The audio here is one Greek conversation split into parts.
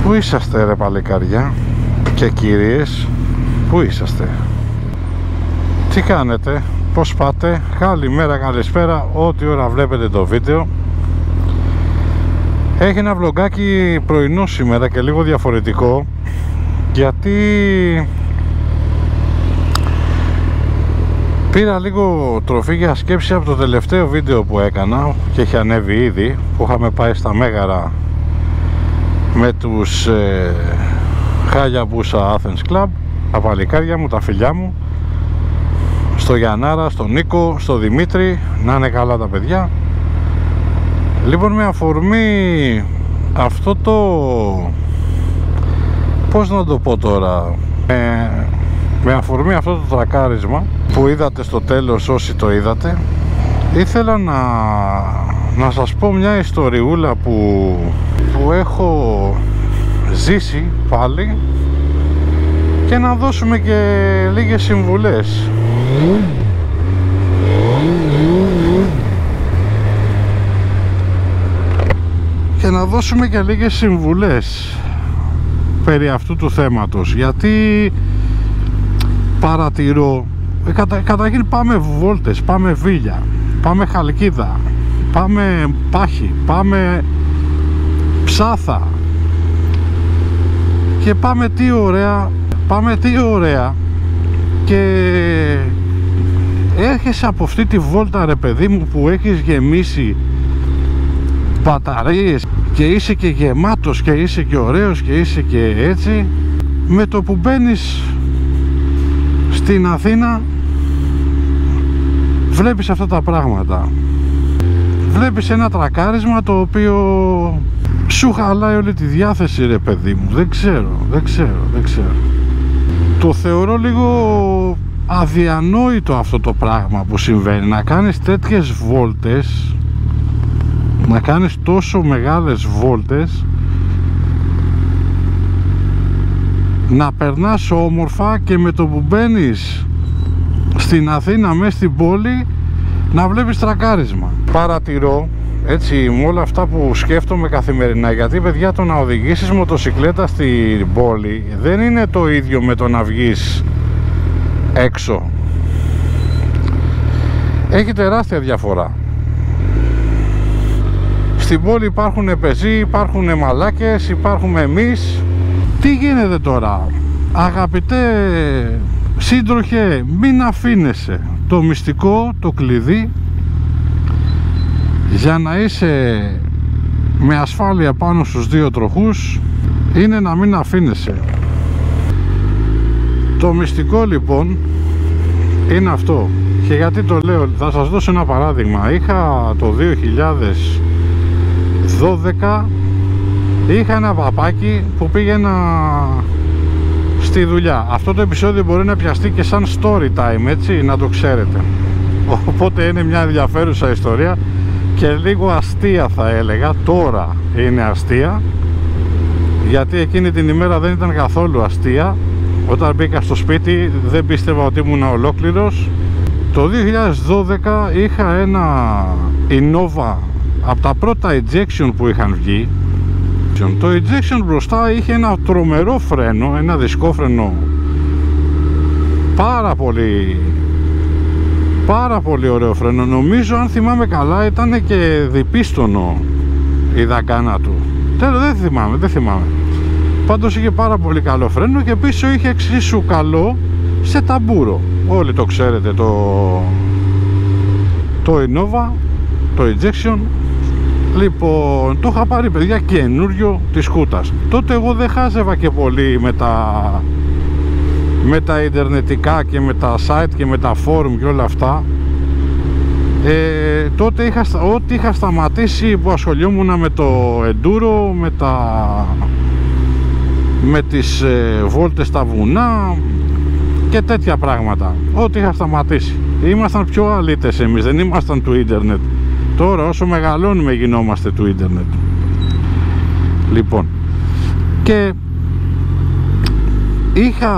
Πού είσαστε ρε παλικάρια και κυρίες, πού είσαστε, τι κάνετε, πώς πάτε, καλημέρα, καλησπέρα, ό,τι ώρα βλέπετε το βίντεο. Έχει ένα βλογκάκι πρωινό σήμερα και λίγο διαφορετικό, γιατί πήρα λίγο τροφή για σκέψη από το τελευταίο βίντεο που έκανα και έχει ανέβει ήδη, που είχαμε πάει στα Μέγαρα με τους Hayabusa Athens Club, τα παλικάρια μου, τα φιλιά μου, στο Γιαννάρα, στον Νίκο, στο Δημήτρη, να είναι καλά τα παιδιά. Λοιπόν, με αφορμή αυτό το, πώς να το πω τώρα, με αφορμή αυτό το τρακάρισμα που είδατε στο τέλος, όσοι το είδατε, ήθελα να σας πω μια ιστοριούλα που έχω ζήσει πάλι και να δώσουμε και λίγες συμβουλές. Και να δώσουμε και λίγες συμβουλές περί αυτού του θέματος, γιατί παρατηρώ, καταρχήν πάμε βόλτες, πάμε Βίλια, πάμε Χαλκίδα, πάμε Πάχη, πάμε Ψάθα και πάμε τι ωραία και έρχεσαι από αυτή τη βόλτα ρε παιδί μου που έχεις γεμίσει μπαταρίες και είσαι και γεμάτος και είσαι και ωραίος και είσαι και έτσι, με το που μπαίνεις στην Αθήνα βλέπεις αυτά τα πράγματα, βλέπεις ένα τρακάρισμα το οποίο σου χαλάει όλη τη διάθεση ρε παιδί μου. Δεν ξέρω. Το θεωρώ λίγο αδιανόητο αυτό το πράγμα που συμβαίνει, να κάνεις τέτοιες βόλτες, να κάνεις τόσο μεγάλες βόλτες, να περνάς όμορφα και με το που μπαίνεις στην Αθήνα μέσα στην πόλη να βλέπεις τρακάρισμα. Παρατηρώ έτσι με όλα αυτά που σκέφτομαι καθημερινά, γιατί παιδιά, το να οδηγήσεις μοτοσικλέτα στην πόλη δεν είναι το ίδιο με το να βγεις έξω. Έχει τεράστια διαφορά. Στην πόλη υπάρχουν πεζοί, υπάρχουν μαλάκες, υπάρχουμε εμείς. Τι γίνεται τώρα, αγαπητέ σύντροχε, μην αφήνεσαι. Το μυστικό, το κλειδί για να είσαι με ασφάλεια πάνω στους δύο τροχούς είναι να μην αφήνεσαι. Το μυστικό λοιπόν είναι αυτό. Και γιατί το λέω, θα σας δώσω ένα παράδειγμα. Είχα το 2012 είχα ένα παπάκι που πήγαινα στη δουλειά. Αυτό το επεισόδιο μπορεί να πιαστεί και σαν story time, έτσι, να το ξέρετε. Οπότε είναι μια ενδιαφέρουσα ιστορία και λίγο αστεία θα έλεγα. Τώρα είναι αστεία, γιατί εκείνη την ημέρα δεν ήταν καθόλου αστεία. Όταν μπήκα στο σπίτι δεν πίστευα ότι ήμουν ολόκληρος. Το 2012 είχα ένα Innova από τα πρώτα ejection που είχαν βγει. Το ejection μπροστά είχε ένα τρομερό φρένο, ένα δισκόφρενο πάρα πολύ ωραίο φρένο. Νομίζω, αν θυμάμαι καλά, ήταν και διπίστονο η δαγκάνα του. Τέλος, δεν θυμάμαι. Πάντως είχε πάρα πολύ καλό φρένο και πίσω είχε εξίσου καλό σε ταμπούρο. Όλοι το ξέρετε το Innova, το ejection. Λοιπόν, το είχα πάρει παιδιά καινούριο της σκούτας. Τότε εγώ δεν χάζευα και πολύ με τα ιντερνετικά και με τα site και με τα forum και όλα αυτά, τότε ό,τι είχα σταματήσει που ασχολιόμουν με το enduro, με τις βόλτες στα βουνά και τέτοια πράγματα, ό,τι είχα σταματήσει. Ήμασταν πιο αλήτες εμείς, δεν ήμασταν του ίντερνετ. Τώρα όσο μεγαλώνουμε γινόμαστε του ίντερνετ. Λοιπόν, και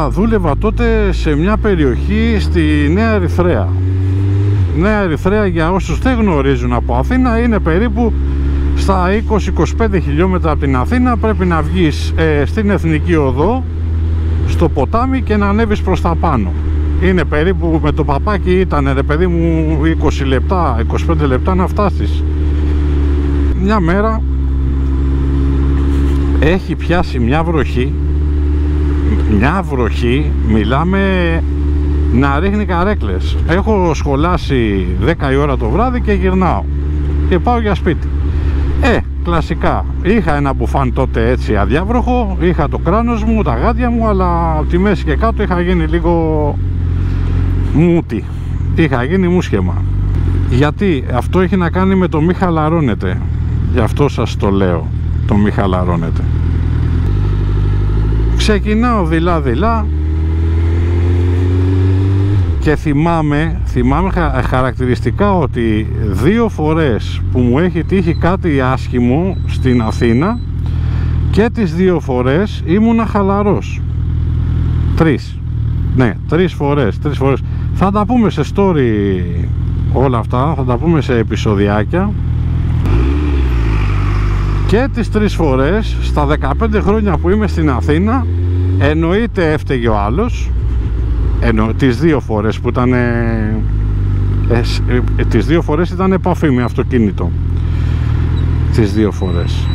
δούλευα τότε σε μια περιοχή στη Νέα Ερυθρέα. Νέα Ερυθρέα, για όσους δεν γνωρίζουν από Αθήνα, είναι περίπου στα 20-25 χιλιόμετρα από την Αθήνα. Πρέπει να βγεις στην Εθνική Οδό, στο ποτάμι, και να ανέβεις προς τα πάνω. Είναι περίπου, με το παπάκι ήταν, ρε παιδί μου, 20 λεπτά, 25 λεπτά να φτάσεις. Μια μέρα έχει πιάσει μια βροχή, μιλάμε να ρίχνει καρέκλες. Έχω σχολάσει 10 η ώρα το βράδυ και γυρνάω και πάω για σπίτι. Κλασικά, είχα ένα μπουφάν τότε έτσι αδιάβροχο, είχα το κράνος μου, τα γάντια μου, αλλά από τη μέση και κάτω είχα γίνει λίγο μούτι, είχα γίνει μουσχεμα. Γιατί αυτό έχει να κάνει με το μη χαλαρώνετε, γι' αυτό σας το λέω, το μη χαλαρώνετε. Ξεκινάω δειλά και θυμάμαι χαρακτηριστικά ότι 2 φορές που μου έχει τύχει κάτι άσχημο στην Αθήνα, και τις 2 φορές ήμουνα χαλαρός. 3 φορές. Θα τα πούμε σε story όλα αυτά, θα τα πούμε σε επεισοδιάκια. Και τις 3 φορές, στα 15 χρόνια που είμαι στην Αθήνα, εννοείται έφταιγε ο άλλος. Τις 2 φορές που ήταν τις 2 φορές ήταν επαφή με αυτοκίνητο. Τις 2 φορές.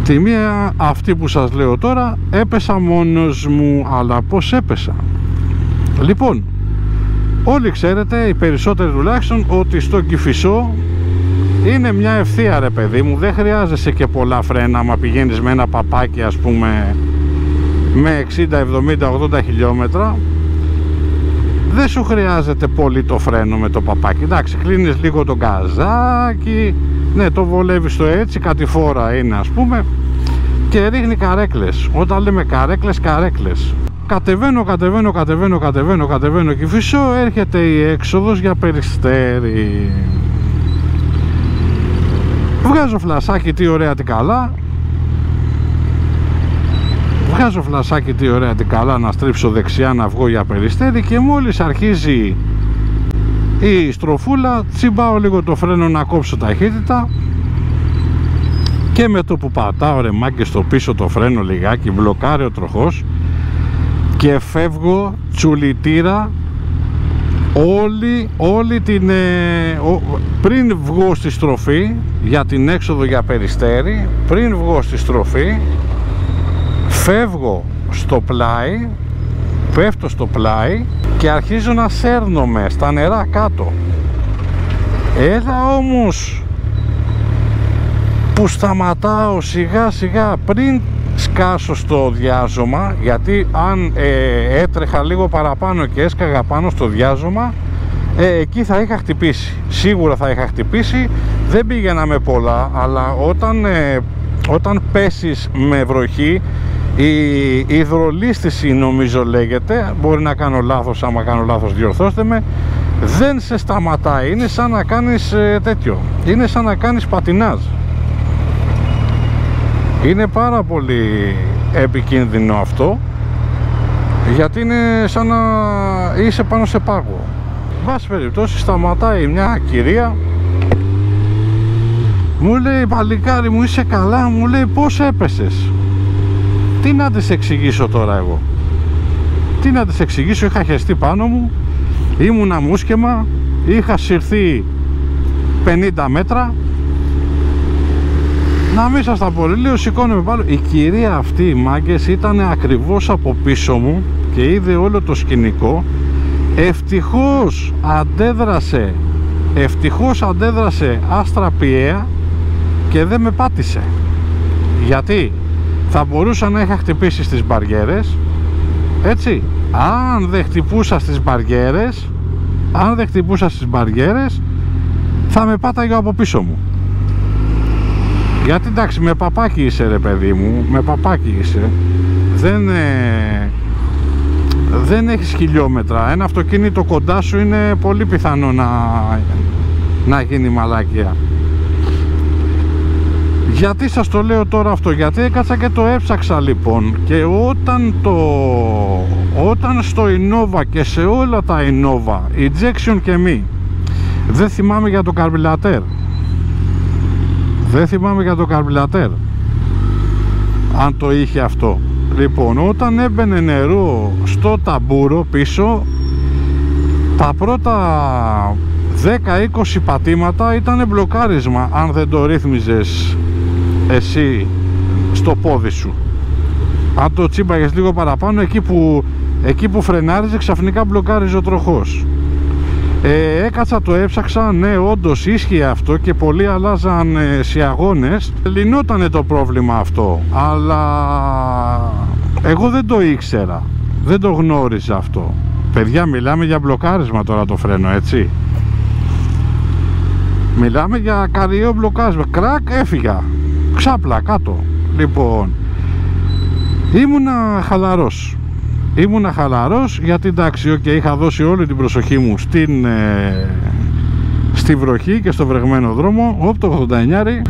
Τη μία, αυτή που σας λέω τώρα, έπεσα μόνος μου. Αλλά πως έπεσα? Λοιπόν, όλοι ξέρετε, οι περισσότεροι τουλάχιστον, ότι στο Κηφισό είναι μια ευθεία, ρε παιδί μου. Δεν χρειάζεσαι και πολλά φρένα άμα πηγαίνεις με ένα παπάκι, ας πούμε, με 60, 70, 80 χιλιόμετρα. Δεν σου χρειάζεται πολύ το φρένο με το παπάκι. Εντάξει, κλείνεις λίγο το γκαζάκι, ναι, το βολεύεις το έτσι, κατηφόρα είναι, ας πούμε, και ρίχνει καρέκλες. Όταν λέμε καρέκλες, κατεβαίνω Κηφισό, έρχεται η έξοδος για Περιστέρι. Βγάζω φλασάκι, τι ωραία τι καλά. Να στρίψω δεξιά, να βγω για Περιστέρι, και μόλις αρχίζει η στροφούλα, τσιμπάω λίγο το φρένο να κόψω ταχύτητα, και με το που πατάω, ρε μάγκες, στο πίσω το φρένο λιγάκι, μπλοκάρει ο τροχός και φεύγω τσουλιτήρα όλη την... πριν βγω στη στροφή για την έξοδο για Περιστέρι, πριν βγω στη στροφή, φεύγω στο πλάι, πέφτω στο πλάι και αρχίζω να σέρνομαι στα νερά κάτω. Έλα όμως που σταματάω σιγά σιγά πριν σκάσω στο διάζωμα, γιατί αν έτρεχα λίγο παραπάνω και έσκαγα πάνω στο διάζωμα, εκεί θα είχα χτυπήσει, σίγουρα θα είχα χτυπήσει. Δεν πήγαινα με πολλά, αλλά όταν πέσεις με βροχή, η υδρολίσθηση νομίζω λέγεται, μπορεί να κάνω λάθος, άμα κάνω λάθος διορθώστε με, δεν σε σταματάει, είναι σαν να κάνεις τέτοιο, είναι σαν να κάνεις πατινάζ. Είναι πάρα πολύ επικίνδυνο αυτό, γιατί είναι σαν να είσαι πάνω σε πάγο. Βάση περιπτώσει, σταματάει μια κυρία, μου λέει, παλικάρι μου, είσαι καλά? Μου λέει, πώς έπεσες? Τι να της εξηγήσω τώρα εγώ? Τι να της εξηγήσω? Είχα χεστεί πάνω μου, ήμουνα μουσκεμα, είχα συρθεί 50 μέτρα. Να μην σας τα πω, λέω, σηκώνομαι πάνω. Η κυρία αυτή, οι μάγκες, ήταν ακριβώς από πίσω μου και είδε όλο το σκηνικό. Ευτυχώς αντέδρασε άστρα πιαία και δεν με πάτησε. Γιατί θα μπορούσα να είχα χτυπήσει στις μπαριέρες, έτσι. Αν δεν χτυπούσα στις μπαριέρες, θα με πάταγε από πίσω μου. Γιατί εντάξει, με παπάκι είσαι ρε παιδί μου, με παπάκι είσαι. Δεν έχεις χιλιόμετρα. Ένα αυτοκίνητο κοντά σου είναι πολύ πιθανό να γίνει μαλάκια. Γιατί σας το λέω τώρα αυτό? Γιατί έκατσα και το έψαξα λοιπόν, και όταν στο Innova και σε όλα τα Innova, injection και μη, δεν θυμάμαι για το καρμπυλατέρ, αν το είχε αυτό. Λοιπόν, όταν έμπαινε νερό στο ταμπούρο πίσω, τα πρώτα 10-20 πατήματα ήταν μπλοκάρισμα, αν δεν το ρύθμιζες εσύ στο πόδι σου. Αν το τσίμπαγες λίγο παραπάνω, εκεί που φρενάριζε, ξαφνικά μπλοκάριζε ο τροχός. Έκατσα, το έψαξα, ναι, όντως ίσχυε αυτό και πολλοί αλλάζαν σε αγώνες. Λυνότανε το πρόβλημα αυτό, αλλά εγώ δεν το ήξερα, δεν το γνώριζα αυτό. Παιδιά, μιλάμε για μπλοκάρισμα τώρα το φρένο, έτσι. Μιλάμε για καριό μπλοκάρισμα. Κρακ, έφυγα. Ξάπλα κάτω. Λοιπόν, ήμουνα χαλαρός γιατί εντάξει, είχα δώσει όλη την προσοχή μου στη βροχή και στο βρεγμένο δρόμο. Το 89.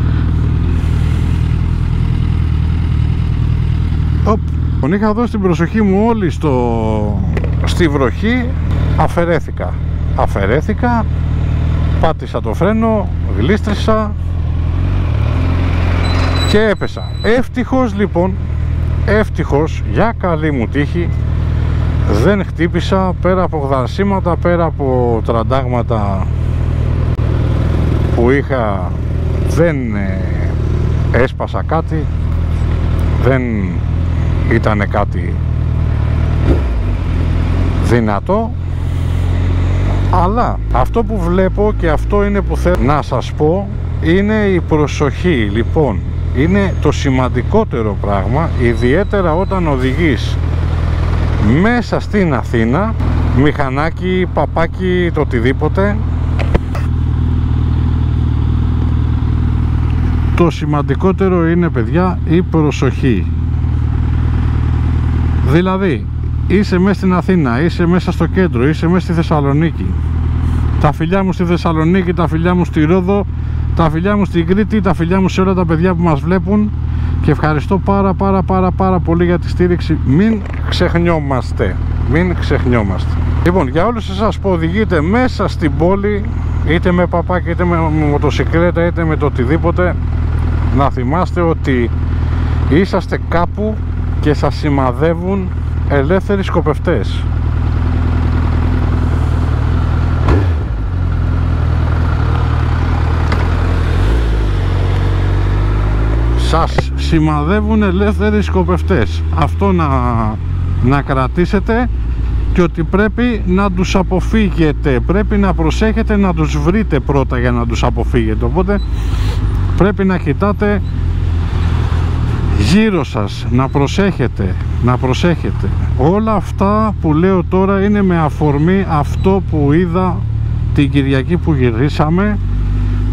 Είχα δώσει την προσοχή μου όλη στη βροχή. Αφαιρέθηκα, πάτησα το φρένο, γλίστρισα και έπεσα. Ευτυχώς, για καλή μου τύχη, δεν χτύπησα, πέρα από γδαρσίματα, πέρα από τραντάγματα που είχα, δεν έσπασα κάτι, δεν ήταν κάτι δυνατό. Αλλά αυτό που βλέπω, και αυτό είναι που θέλω να σας πω, είναι η προσοχή. Λοιπόν, είναι το σημαντικότερο πράγμα, ιδιαίτερα όταν οδηγείς μέσα στην Αθήνα, μηχανάκι, παπάκι, το οτιδήποτε. Το σημαντικότερο είναι, παιδιά, η προσοχή. Δηλαδή, είσαι μέσα στην Αθήνα, είσαι μέσα στο κέντρο, είσαι μέσα στη Θεσσαλονίκη. Τα φιλιά μου στη Θεσσαλονίκη, τα φιλιά μου στη Ρόδο, τα φιλιά μου στην Κρήτη, τα φιλιά μου σε όλα τα παιδιά που μας βλέπουν, και ευχαριστώ πάρα πολύ για τη στήριξη. Μην ξεχνιόμαστε. Λοιπόν, για όλους εσάς που οδηγείτε μέσα στην πόλη, είτε με παπάκι, είτε με μοτοσυκλέτα, είτε με το οτιδήποτε, να θυμάστε ότι είσαστε κάπου και σας σημαδεύουν ελεύθεροι σκοπευτές. Σας σημαδεύουν ελεύθεροι σκοπευτές. Αυτό να κρατήσετε, και ότι πρέπει να τους αποφύγετε. Πρέπει να προσέχετε να τους βρείτε πρώτα για να τους αποφύγετε. Οπότε πρέπει να κοιτάτε γύρω σας, να προσέχετε. Όλα αυτά που λέω τώρα είναι με αφορμή αυτό που είδα την Κυριακή που γυρίσαμε,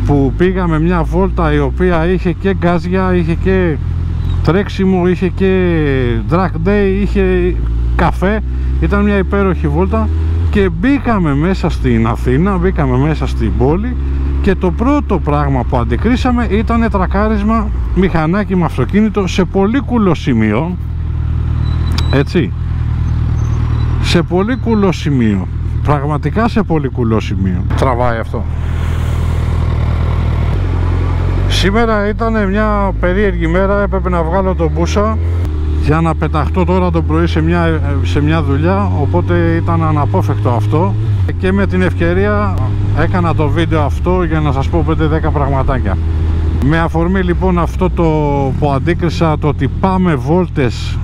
που πήγαμε μια βόλτα η οποία είχε και γκάζια, είχε και τρέξιμο, είχε και drag day, είχε καφέ. Ήταν μια υπέροχη βόλτα και μπήκαμε μέσα στην Αθήνα, μπήκαμε μέσα στην πόλη, και το πρώτο πράγμα που αντικρίσαμε ήταν τρακάρισμα μηχανάκι με αυτοκίνητο σε πολύ κουλό σημείο, έτσι, σε πολύ κουλό σημείο, πραγματικά σε πολύ κουλό σημείο. Τραβάει αυτό. Σήμερα ήταν μια περίεργη μέρα, έπρεπε να βγάλω τον μπούσα για να πεταχτώ τώρα το πρωί σε μια δουλειά, οπότε ήταν αναπόφευκτο αυτό, και με την ευκαιρία έκανα το βίντεο αυτό για να σας πω 5-10 πραγματάκια. Με αφορμή λοιπόν αυτό το που αντίκρισα, το ότι πάμε βόλτες,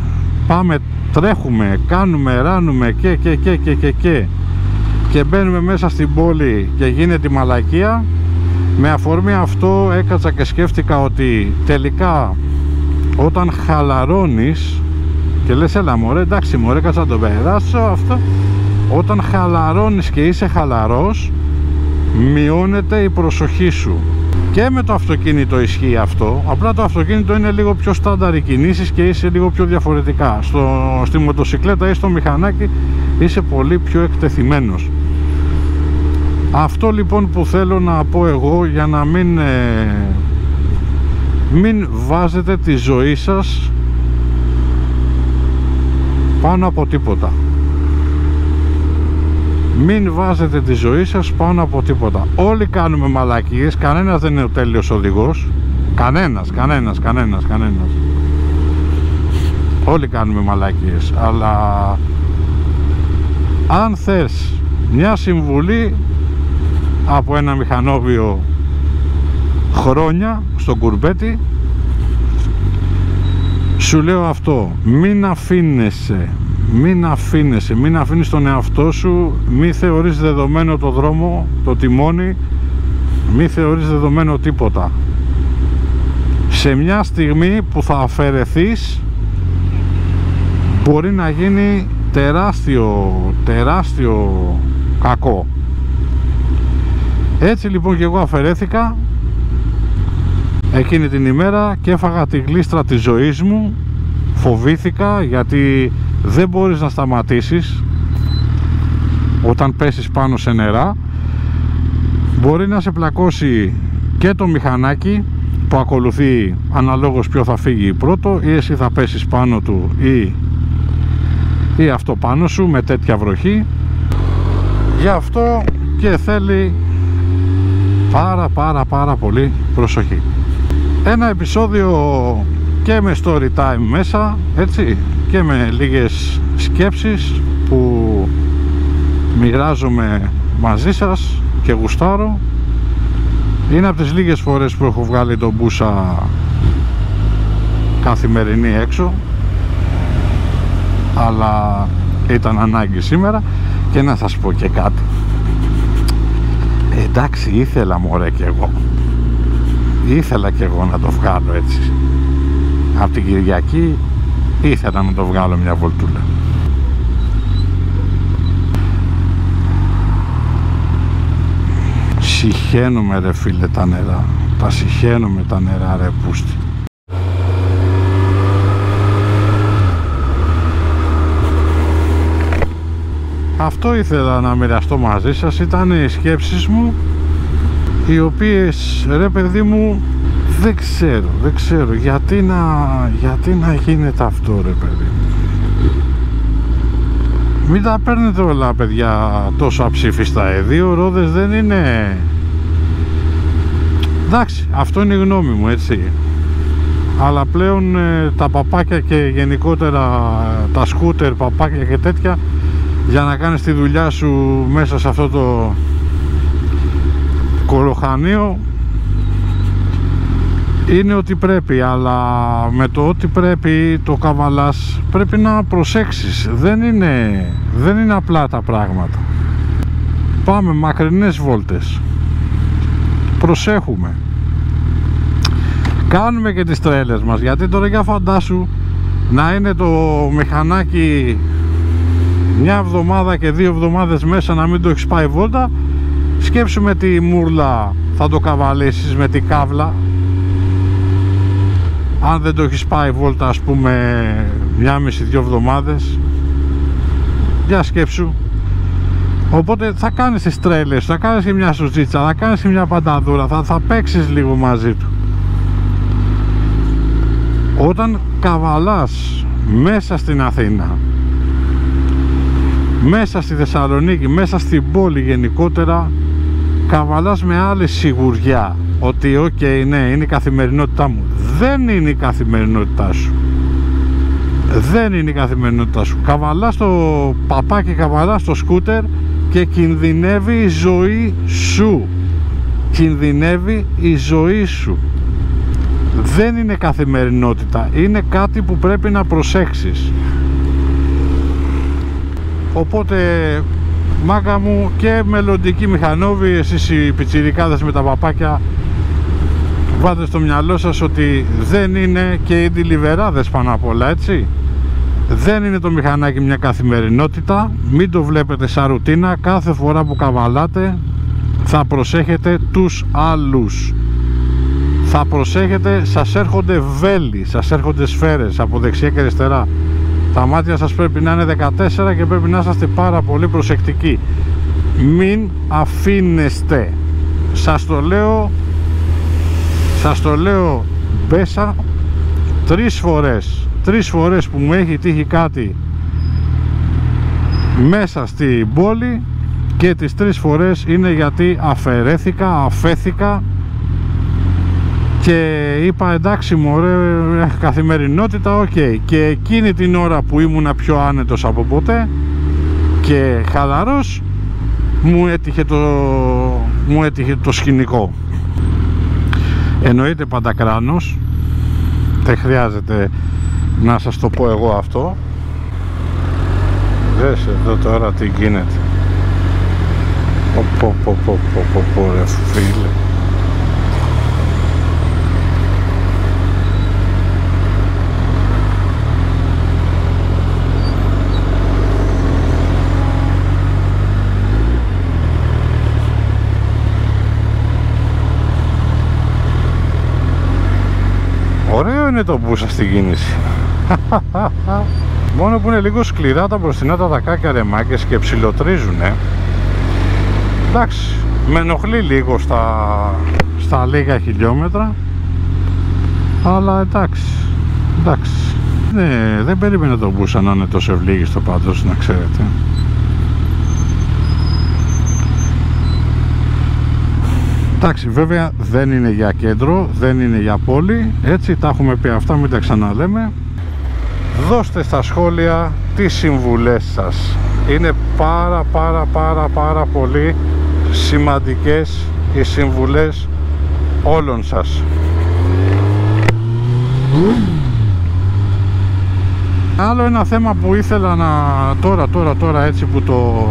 τρέχουμε, κάνουμε, ράνουμε και μπαίνουμε μέσα στην πόλη και γίνεται η μαλακία. Με αφορμή αυτό έκατσα και σκέφτηκα ότι τελικά όταν χαλαρώνεις και λες έλα μωρέ, εντάξει μωρέ, κάτσα να το περάσω αυτό, όταν χαλαρώνεις και είσαι χαλαρός, μειώνεται η προσοχή σου. Και με το αυτοκίνητο ισχύει αυτό, απλά το αυτοκίνητο είναι λίγο πιο στάνταρ οι κινήσεις και είσαι λίγο πιο διαφορετικά. Στη μοτοσυκλέτα ή στο μηχανάκι είσαι πολύ πιο εκτεθειμένος. Αυτό λοιπόν που θέλω να πω εγώ, για να μην βάζετε τη ζωή σας πάνω από τίποτα. Μην βάζετε τη ζωή σας πάνω από τίποτα. Όλοι κάνουμε μαλακίες, κανένας δεν είναι ο τέλειος οδηγός. Κανένας. Όλοι κάνουμε μαλακίες, αλλά αν θες μια συμβουλή από ένα μηχανόβιο χρόνια στον κουρμπέτι, σου λέω αυτό: μην αφήνεις τον εαυτό σου, μη θεωρείς δεδομένο το δρόμο, το τιμόνι, μη θεωρείς δεδομένο τίποτα. Σε μια στιγμή που θα αφαιρεθείς μπορεί να γίνει τεράστιο κακό. Έτσι λοιπόν και εγώ αφαιρέθηκα εκείνη την ημέρα και έφαγα τη γλίστρα της ζωής μου. Φοβήθηκα, γιατί δεν μπορείς να σταματήσεις όταν πέσεις πάνω σε νερά. Μπορεί να σε πλακώσει και το μηχανάκι που ακολουθεί, αναλόγως ποιο θα φύγει πρώτο, ή εσύ θα πέσεις πάνω του ή αυτό πάνω σου με τέτοια βροχή. Γι' αυτό και θέλει πάρα πολύ προσοχή. Ένα επεισόδιο και με story time μέσα, έτσι, και με λίγες σκέψεις που μοιράζομαι μαζί σας και γουστάρω. Είναι από τις λίγες φορές που έχω βγάλει τον μπούσα καθημερινή έξω, αλλά ήταν ανάγκη σήμερα. Και να σας πω και κάτι, εντάξει, ήθελα μωρέ και εγώ, ήθελα και εγώ να το βγάλω έτσι. Από την Κυριακή ήθελα να το βγάλω μια βολτούλα. Συχαίνομαι ρε φίλε τα νερά, τα συχαίνομαι τα νερά ρε πούστη. Αυτό ήθελα να μοιραστώ μαζί σας, ήταν οι σκέψεις μου, οι οποίες ρε παιδί μου δεν ξέρω γιατί να γίνεται αυτό ρε παιδί. Μην τα παίρνετε όλα παιδιά τόσο αψήφιστα, 2 ρόδες δεν είναι. Εντάξει, αυτό είναι η γνώμη μου, έτσι. Αλλά πλέον τα παπάκια και γενικότερα τα σκούτερ, παπάκια και τέτοια, για να κάνεις τη δουλειά σου μέσα σε αυτό το κολοχανίο, είναι ότι πρέπει, αλλά με το ότι πρέπει το καβαλάς πρέπει να προσέξεις. Δεν είναι απλά τα πράγματα. Πάμε μακρινές βόλτες, προσέχουμε, κάνουμε και τις τρέλες μας. Γιατί τώρα για φαντάσου να είναι το μηχανάκι μια εβδομάδα και 2 εβδομάδες μέσα να μην το έχεις πάει βόλτα. Σκέψου με τη μούρλα θα το καβαλήσεις, με τη κάβλα, αν δεν το έχεις πάει βόλτα ας πούμε 1,5-2 εβδομάδες. Για σκέψου. Οπότε θα κάνεις τις τρέλες, θα κάνεις και μια σουζίτσα, θα κάνεις και μια πανταδούρα, θα παίξεις λίγο μαζί του. Όταν καβαλάς μέσα στην Αθήνα, μέσα στη Θεσσαλονίκη, μέσα στην πόλη γενικότερα, καβαλάς με άλλη σιγουριά ότι ναι, είναι η καθημερινότητά μου. Δεν είναι η καθημερινότητά σου. Δεν είναι η καθημερινότητά σου. Καβαλάς το παπάκι, καβαλάς το σκούτερ και κινδυνεύει η ζωή σου. Κινδυνεύει η ζωή σου. Δεν είναι καθημερινότητα. Είναι κάτι που πρέπει να προσέξεις. Οπότε μάκα μου και μελλοντικοί μηχανόβοι, εσείς οι πιτσιρικάδες με τα παπάκια, Βάλτε στο μυαλό σας ότι δεν είναι και οι ντιλιβεράδες πάνω απ' όλα, έτσι. Δεν είναι το μηχανάκι μια καθημερινότητα. Μην το βλέπετε σαν ρουτίνα. Κάθε φορά που καβαλάτε θα προσέχετε τους άλλους. Θα προσέχετε, σας έρχονται βέλη, σας έρχονται σφαίρες από δεξιά και αριστερά. Τα μάτια σας πρέπει να είναι 14 και πρέπει να είσαστε πάρα πολύ προσεκτικοί. Μην αφήνεστε. Σας το λέω μπέσα 3 φορές που μου έχει τύχει κάτι μέσα στην πόλη, και τις 3 φορές είναι γιατί αφέθηκα και είπα εντάξει μωρέ, καθημερινότητα, ok. Και εκείνη την ώρα που ήμουνα πιο άνετος από ποτέ και χαλαρός, μου έτυχε το σκηνικό. Εννοείται παντακράνος, δεν χρειάζεται να σας το πω εγώ αυτό. Δες εδώ τώρα τι γίνεται. Πω ρε φίλε. Ωραίο είναι το μπούσα στην κίνηση. Μόνο που είναι λίγο σκληρά τα μπροστινά τα δακάκια ρε μάγκες και ψιλοτρίζουνε. Εντάξει, με ενοχλεί λίγο στα λίγα χιλιόμετρα, αλλά εντάξει. Ναι, δεν περίμενε το μπούσα να είναι τόσο ευλίγιστο πάντως, να ξέρετε. Εντάξει, βέβαια δεν είναι για κέντρο, δεν είναι για πόλη, έτσι τα έχουμε πει αυτά, μην τα ξαναλέμε. Δώστε στα σχόλια τις συμβουλές σας. Είναι πάρα πολύ σημαντικές οι συμβουλές όλων σας. Άλλο ένα θέμα που ήθελα να... Τώρα έτσι που το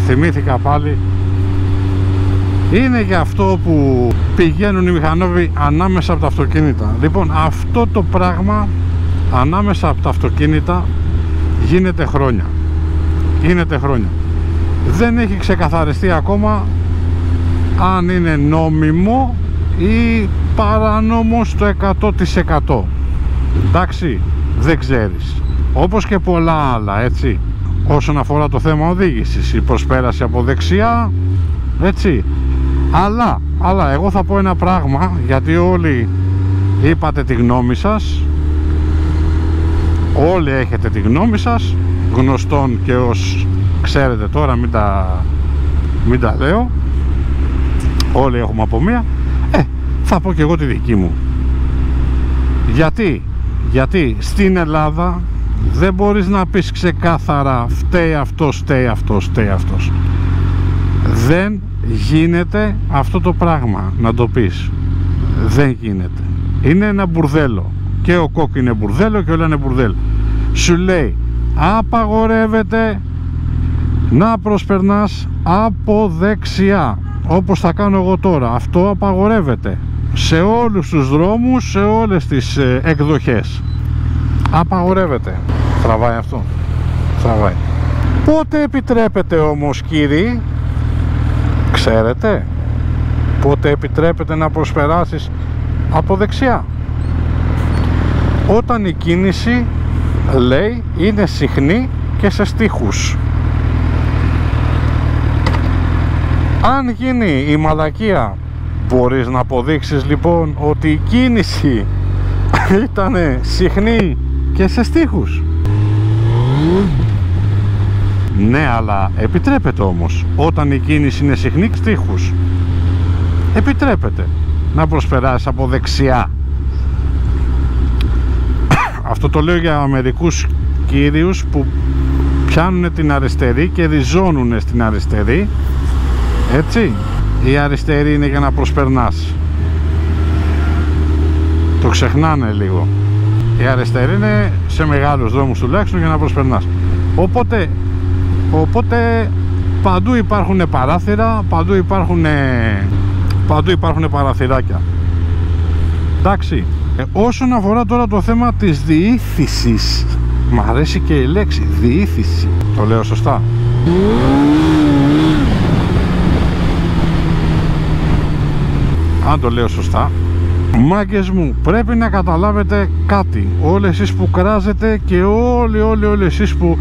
θυμήθηκα πάλι, είναι για αυτό που πηγαίνουν οι μηχανόβοι ανάμεσα από τα αυτοκίνητα. Λοιπόν, αυτό το πράγμα ανάμεσα από τα αυτοκίνητα γίνεται χρόνια. Δεν έχει ξεκαθαριστεί ακόμα αν είναι νόμιμο ή παράνομο στο 100%. Εντάξει, δεν ξέρεις. Όπως και πολλά άλλα, έτσι. Όσον αφορά το θέμα οδήγησης, η προσπέραση από δεξιά, έτσι. Αλλά εγώ θα πω ένα πράγμα, γιατί όλοι είπατε τη γνώμη σας. Όλοι έχετε τη γνώμη σας, γνωστόν και ως ξέρετε τώρα, μην τα λέω. Όλοι έχουμε από μία. Θα πω και εγώ τη δική μου. Γιατί στην Ελλάδα δεν μπορείς να πεις ξεκάθαρα φταίει αυτός. Δεν γίνεται αυτό το πράγμα να το πεις. Δεν γίνεται. Είναι ένα μπουρδέλο. Και ο κόκκι είναι μπουρδέλο και όλα είναι μπουρδέλο. Σου λέει απαγορεύεται να προσπερνάς από δεξιά, όπως θα κάνω εγώ τώρα. Αυτό απαγορεύεται σε όλους τους δρόμους, σε όλες τις εκδοχές. Απαγορεύεται. Τραβάει αυτό. Τραβάει. Πότε επιτρέπεται όμως, κύριοι, ξέρετε πότε επιτρέπεται να προσπεράσεις από δεξιά? Όταν η κίνηση, λέει, είναι συχνή και σε στίχους. Αν γίνει η μαλακία, μπορείς να αποδείξεις λοιπόν ότι η κίνηση ήταν συχνή και σε στίχους? Ναι, αλλά επιτρέπεται όμως. Όταν η κίνηση είναι συχνή και στίχους, επιτρέπεται να προσπεράσεις από δεξιά. Αυτό το λέω για μερικούς κύριους που πιάνουν την αριστερή και ριζώνουν στην αριστερή. Έτσι, η αριστερή είναι για να προσπερνάς. Το ξεχνάνε λίγο. Η αριστερή είναι σε μεγάλους δρόμους τουλάχιστον για να προσπερνάς. Οπότε παντού υπάρχουν παράθυρα, παντού υπάρχουν παραθυράκια. Εντάξει, όσον αφορά τώρα το θέμα της διήθησης, μ' αρέσει και η λέξη διήθηση, το λέω σωστά? Αν το λέω σωστά. Μάγκες μου, πρέπει να καταλάβετε κάτι, όλοι εσείς που κράζετε και όλοι εσείς που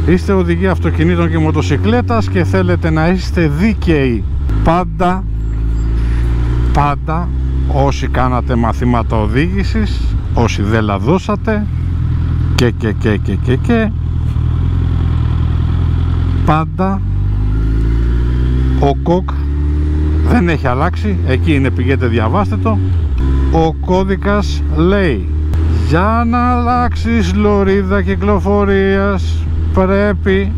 είστε οδηγοί αυτοκινήτων και μοτοσικλέτας και θέλετε να είστε δίκαιοι, πάντα όσοι κάνατε μαθήματα οδήγησης, όσοι δεν λαδώσατε και πάντα ο κοκ δεν έχει αλλάξει, εκεί είναι, πηγαίνετε διαβάστε το. Ο κώδικας λέει, για να αλλάξεις λωρίδα κυκλοφορίας πρέπει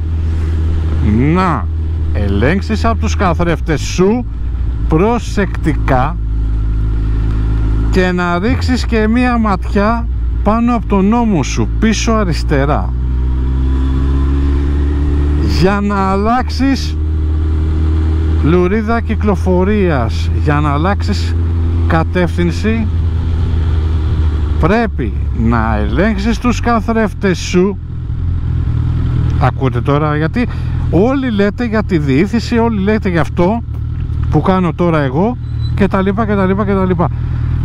να ελέγξεις από τους καθρέφτες σου προσεκτικά και να ρίξεις και μία ματιά πάνω από τον ώμο σου πίσω αριστερά. Για να αλλάξεις λωρίδα κυκλοφορίας, για να αλλάξεις κατεύθυνση πρέπει να ελέγξεις τους καθρέφτες σου. Ακούτε τώρα, γιατί όλοι λέτε για τη διήθηση, όλοι λέτε για αυτό που κάνω τώρα εγώ και τα λοιπά.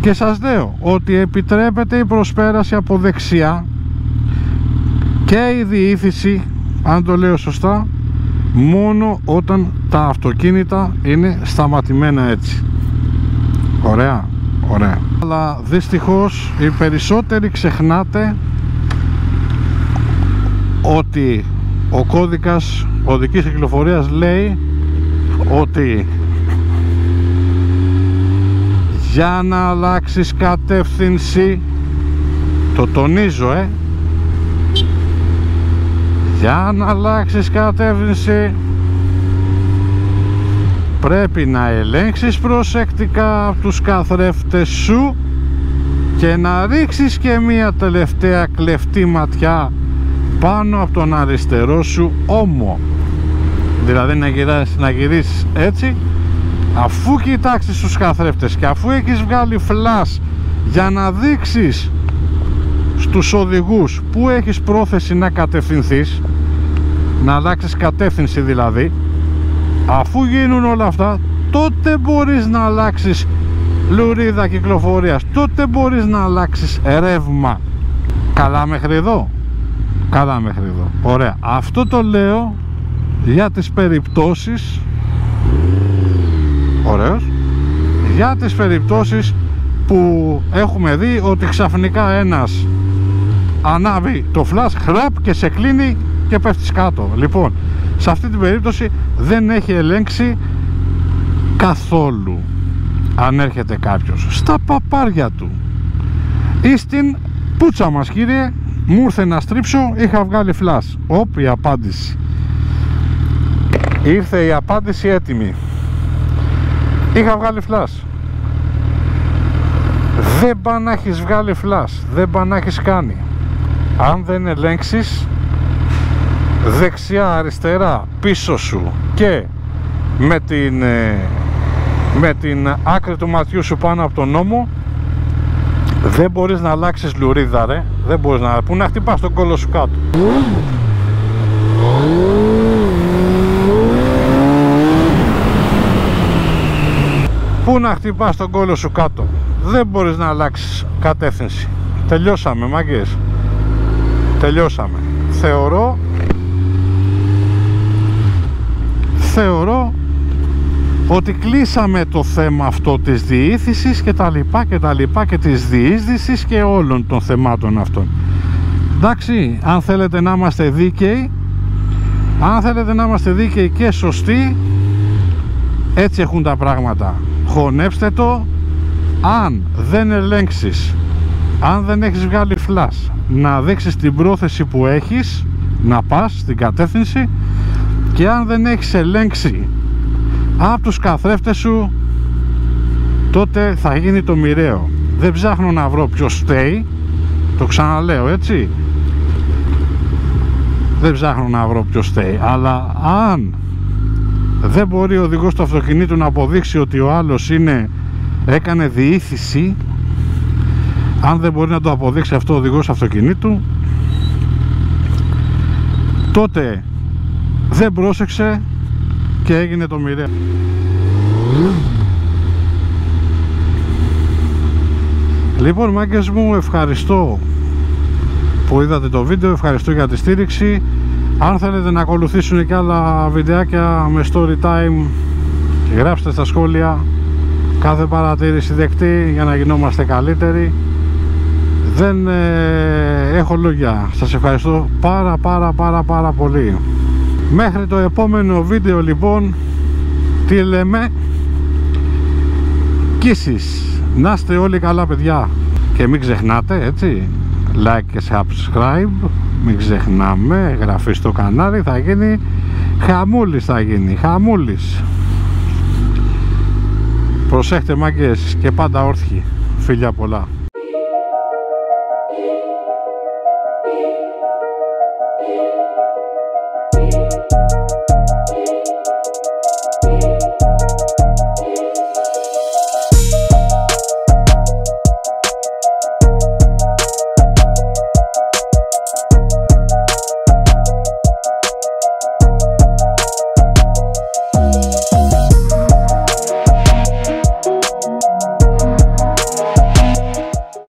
Και σας λέω ότι επιτρέπεται η προσπέραση από δεξιά και η διήθηση, αν το λέω σωστά, μόνο όταν τα αυτοκίνητα είναι σταματημένα έτσι. Ωραία. Αλλά δυστυχώς οι περισσότεροι ξεχνάτε ότι ο κώδικας οδικής κυκλοφορίας λέει ότι για να αλλάξεις κατεύθυνση, το τονίζω, για να αλλάξεις κατεύθυνση πρέπει να ελέγξεις προσεκτικά τους καθρέφτες σου και να ρίξεις και μία τελευταία κλεφτή ματιά πάνω από τον αριστερό σου ώμο. Δηλαδή να γυρίσεις έτσι, αφού κοιτάξεις τους καθρέφτες και αφού έχεις βγάλει φλας για να δείξεις στους οδηγούς που έχεις πρόθεση να κατευθυνθείς, να αλλάξεις κατεύθυνση δηλαδή, αφού γίνουν όλα αυτά, τότε μπορείς να αλλάξεις λουρίδα κυκλοφορίας, τότε μπορείς να αλλάξεις ρεύμα. Καλά μέχρι εδώ? Καλά μέχρι εδώ. Ωραία. Αυτό το λέω για τις περιπτώσεις, ωραίος, για τις περιπτώσεις που έχουμε δει ότι ξαφνικά ένας ανάβει το flash, χραπ, και σε κλείνει και πέφτεις κάτω. Λοιπόν, σε αυτή την περίπτωση δεν έχει ελέγξει καθόλου. Αν έρχεται κάποιος στα παπάρια του ή στην πούτσα μας, κύριε, μου ήρθε να στρίψω, είχα βγάλει flash. Όπ, η απάντηση. Ήρθε η απάντηση έτοιμη. Είχα βγάλει flash. Δεν πά να έχεις βγάλει flash, δεν πά να έχεις κάνει. Αν δεν ελέγξεις δεξιά, αριστερά, πίσω σου και με την άκρη του ματιού σου πάνω από τον ώμο, δεν μπορείς να αλλάξεις λουρίδα, ρε. Δεν μπορείς να... Πού να χτυπάς τον κόλλο σου κάτω. Πού να χτυπάς τον κόλλο σου κάτω. Δεν μπορείς να αλλάξεις κατεύθυνση. Τελειώσαμε, μάγκες. Τελειώσαμε. Θεωρώ ότι κλείσαμε το θέμα αυτό της διήθησης και τα λοιπά και της διείσδυσης και όλων των θεμάτων αυτών. Εντάξει, αν θέλετε να είμαστε δίκαιοι, αν θέλετε να είμαστε δίκαιοι και σωστοί, έτσι έχουν τα πράγματα. Χωνέψτε το. Αν δεν ελέγξεις, αν δεν έχεις βγάλει flash, να δείξεις την πρόθεση που έχεις να πας στην κατεύθυνση, και αν δεν έχεις ελέγξει από τους καθρέφτες σου, τότε θα γίνει το μοιραίο. Δεν ψάχνω να βρω ποιος φταίει, το ξαναλέω, έτσι. Δεν ψάχνω να βρω ποιος φταίει, αλλά αν δεν μπορεί ο οδηγός του αυτοκινήτου να αποδείξει ότι ο άλλος έκανε διήθηση, Αν δεν μπορεί να το αποδείξει αυτό ο οδηγός αυτοκινήτου, τότε δεν πρόσεξε και έγινε το μοιραίο. Λοιπόν, μάγκες μου, ευχαριστώ που είδατε το βίντεο, ευχαριστώ για τη στήριξη. Αν θέλετε να ακολουθήσουν και άλλα βιντεάκια με story time, γράψτε στα σχόλια. Κάθε παρατήρηση δεκτή για να γινόμαστε καλύτεροι. Δεν έχω λόγια. Σας ευχαριστώ πάρα πολύ. Μέχρι το επόμενο βίντεο λοιπόν, τι λέμε? Kisses. Να είστε όλοι καλά, παιδιά. Και μην ξεχνάτε, έτσι, like και subscribe. Μην ξεχνάμε, εγγραφή στο κανάλι. Θα γίνει χαμούλης, θα γίνει χαμούλης. Προσέχτε, μάγκες, και πάντα όρθιοι. Φιλιά πολλά.